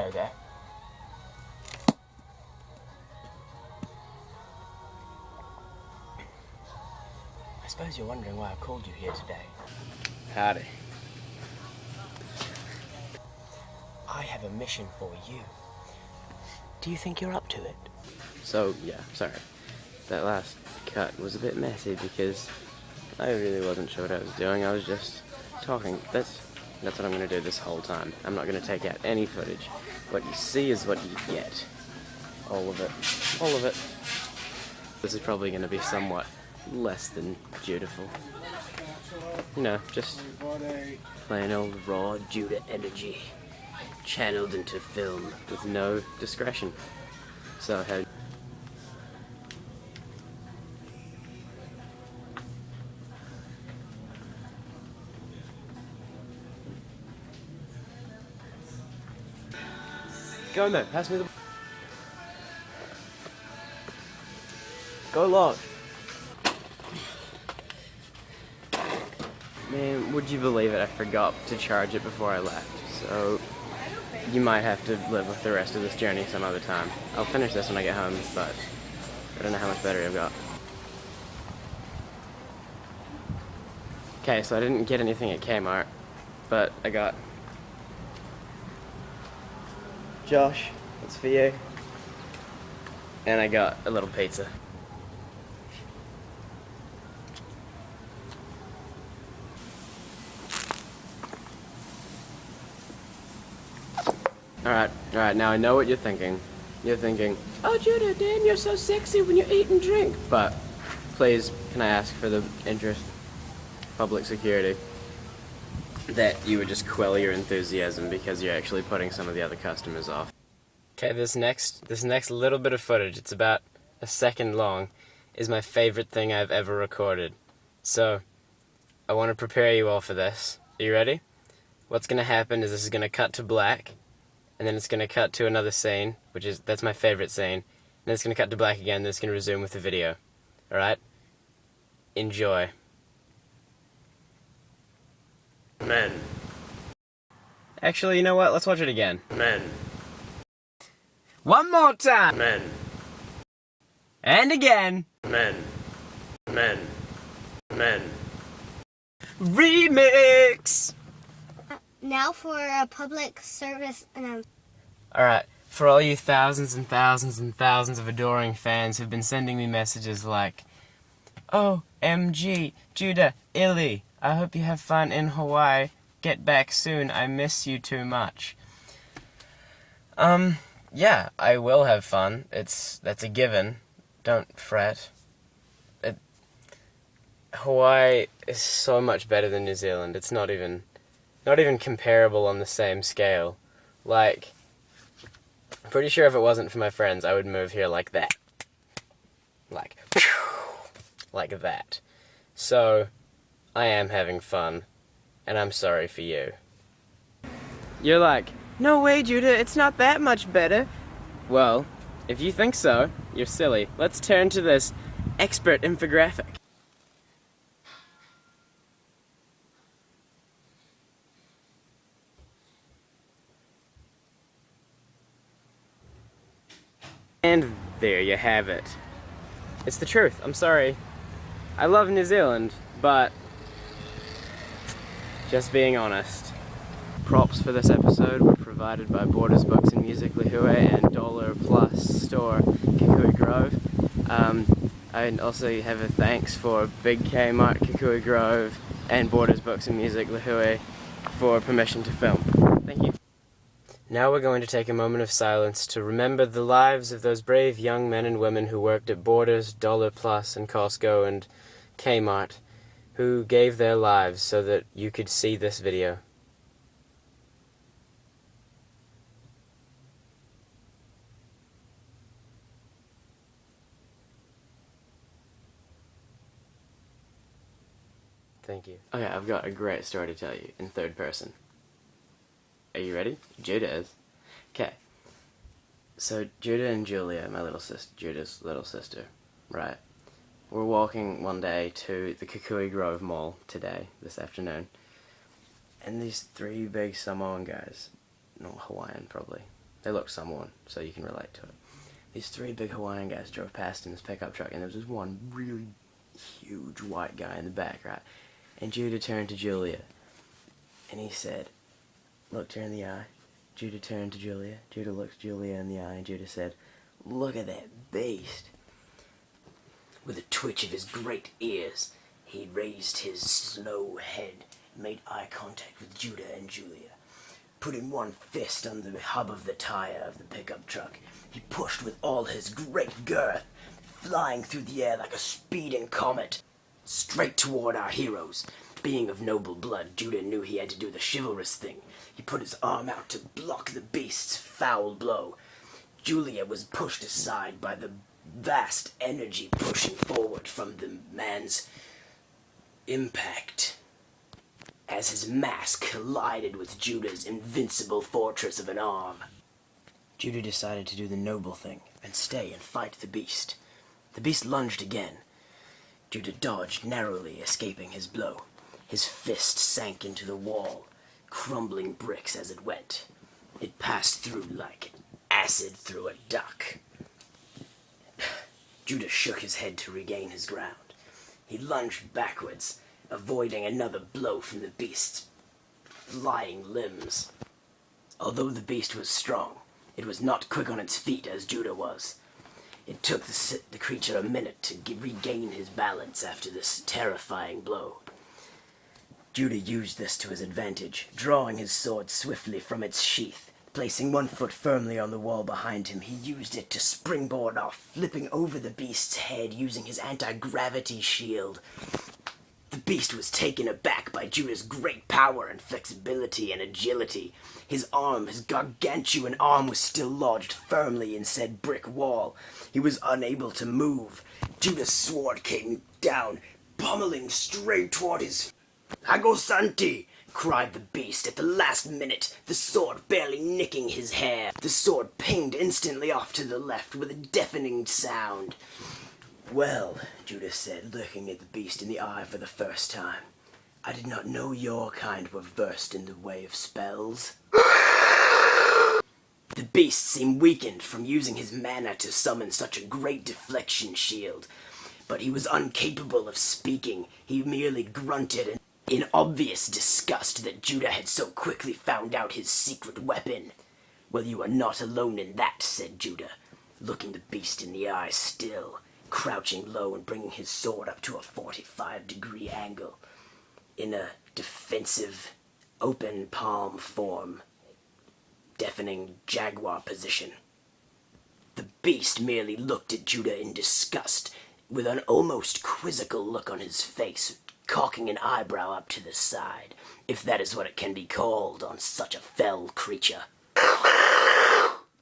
There we go. I suppose you're wondering why I called you here today. Howdy. I have a mission for you. Do you think you're up to it? So, yeah, sorry. That last cut was a bit messy because I really wasn't sure what I was doing. I was just talking. That's what I'm going to do this whole time. I'm not going to take out any footage. What you see is what you get. All of it. All of it. This is probably going to be somewhat less than beautiful. You know, just plain old raw Judah energy channeled into film with no discretion. So how go on, man, pass me the go long. Man, would you believe it? I forgot to charge it before I left. So you might have to live with the rest of this journey some other time. I'll finish this when I get home, but I don't know how much battery I've got. Okay, so I didn't get anything at Kmart, but I got Josh, that's for you. And I got a little pizza. Alright, now I know what you're thinking. You're thinking, oh Judah, Dan, you're so sexy when you eat and drink. But, please, can I ask for the interest, public security, that you would just quell your enthusiasm because you're actually putting some of the other customers off. Okay, this next little bit of footage, it's about a second long, is my favorite thing I've ever recorded. So, I want to prepare you all for this. Are you ready? What's going to happen is this is going to cut to black, and then it's going to cut to another scene, that's my favorite scene, and then it's going to cut to black again, and then it's going to resume with the video. Alright? Enjoy. Men. Actually, you know what? Let's watch it again. Men. One more time! Men. And again! Men. Men. Men. Remix! Now for a public service announcement. Alright, for all you thousands and thousands and thousands of adoring fans who've been sending me messages like, OMG, Judah, Illy, I hope you have fun in Hawaii. Get back soon, I miss you too much. Yeah, I will have fun. That's a given. Don't fret. Hawaii is so much better than New Zealand. It's not even comparable on the same scale. Like, I'm pretty sure if it wasn't for my friends, I would move here like that. Like that. So, I am having fun, and I'm sorry for you. You're like, no way, Judah, it's not that much better. Well, if you think so, you're silly. Let's turn to this expert infographic. And there you have it. It's the truth, I'm sorry. I love New Zealand, but just being honest. Props for this episode were provided by Borders Books and Music Lihue and Dollar Plus store Kikui Grove. I also have a thanks for Big Kmart, Kikui Grove, and Borders Books and Music Lihue for permission to film. Thank you. Now we're going to take a moment of silence to remember the lives of those brave young men and women who worked at Borders, Dollar Plus, and Costco, and Kmart, who gave their lives so that you could see this video. Thank you. Okay, I've got a great story to tell you in third person. Are you ready? Judah is. Okay. So Judah and Julia, my little sister, Judah's little sister, right? We're walking one day to the Kikui Grove Mall today, this afternoon, and these three big Samoan guys, no, Hawaiian probably, They look someone, so you can relate to it. These three big Hawaiian guys drove past in this pickup truck, and there was this one really huge white guy in the back, right? And Judah turned to Julia, and he said, looked her in the eye. Judah turned to Julia. Judah looked Julia in the eye, and Judah said, look at that beast. With a twitch of his great ears, he raised his slow head and made eye contact with Judah and Julia. Putting one fist on the hub of the tire of the pickup truck, he pushed with all his great girth, flying through the air like a speeding comet, straight toward our heroes. Being of noble blood, Judah knew he had to do the chivalrous thing. He put his arm out to block the beast's foul blow. Julia was pushed aside by the vast energy pushing forward from the man's impact, as his mass collided with Judah's invincible fortress of an arm. Judah decided to do the noble thing and stay and fight the beast. The beast lunged again. Judah dodged narrowly, escaping his blow. His fist sank into the wall, crumbling bricks as it went. It passed through like acid through a duck. Judah shook his head to regain his ground. He lunged backwards, avoiding another blow from the beast's flying limbs. Although the beast was strong, it was not quick on its feet as Judah was. It took the creature a minute to regain his balance after this terrifying blow. Judah used this to his advantage, drawing his sword swiftly from its sheath. Placing one foot firmly on the wall behind him, he used it to springboard off, flipping over the beast's head using his anti-gravity shield. The beast was taken aback by Judah's great power and flexibility and agility. His gargantuan arm was still lodged firmly in said brick wall. He was unable to move. Judah's sword came down, pummeling straight toward his Hago Santi! Cried the beast at the last minute, the sword barely nicking his hair. The sword pinged instantly off to the left with a deafening sound. Well, Judah said, looking at the beast in the eye for the first time, I did not know your kind were versed in the way of spells. The beast seemed weakened from using his mana to summon such a great deflection shield, but he was incapable of speaking. He merely grunted in obvious disgust that Judah had so quickly found out his secret weapon. Well, you are not alone in that, said Judah, looking the beast in the eye still, crouching low and bringing his sword up to a 45-degree angle, in a defensive, open palm form, deafening jaguar position. The beast merely looked at Judah in disgust, with an almost quizzical look on his face, cocking an eyebrow up to the side, if that is what it can be called on such a fell creature.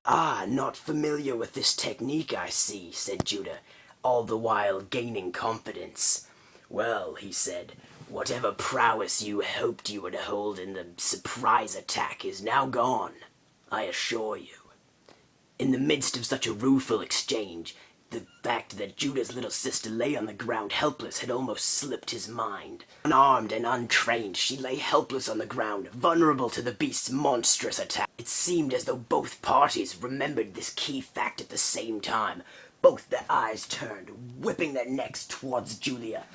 Ah, not familiar with this technique, I see, said Judah, all the while gaining confidence. Well, he said, whatever prowess you hoped you would hold in the surprise attack is now gone, I assure you. In the midst of such a rueful exchange, the fact that Judah's little sister lay on the ground helpless had almost slipped his mind. Unarmed and untrained, she lay helpless on the ground, vulnerable to the beast's monstrous attack. It seemed as though both parties remembered this key fact at the same time. Both their eyes turned, whipping their necks towards Julia.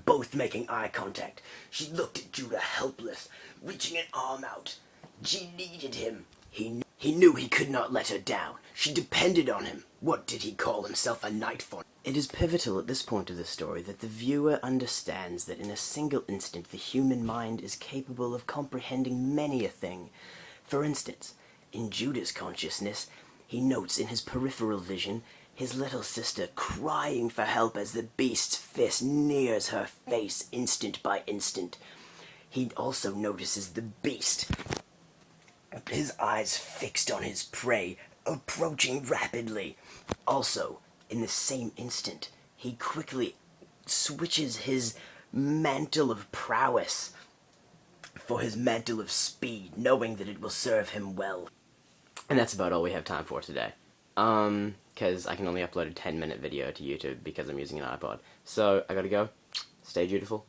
Both making eye contact. She looked at Judah helpless, reaching an arm out. She needed him. He knew he could not let her down. She depended on him. What did he call himself a knight for? It is pivotal at this point of the story that the viewer understands that in a single instant the human mind is capable of comprehending many a thing. For instance, in Judah's consciousness, he notes in his peripheral vision his little sister crying for help as the beast's fist nears her face instant by instant. He also notices the beast, his eyes fixed on his prey, approaching rapidly. Also, in the same instant, he quickly switches his mantle of prowess for his mantle of speed, knowing that it will serve him well. And that's about all we have time for today. Because I can only upload a 10-minute video to YouTube because I'm using an iPod. So, I gotta go. Stay beautiful.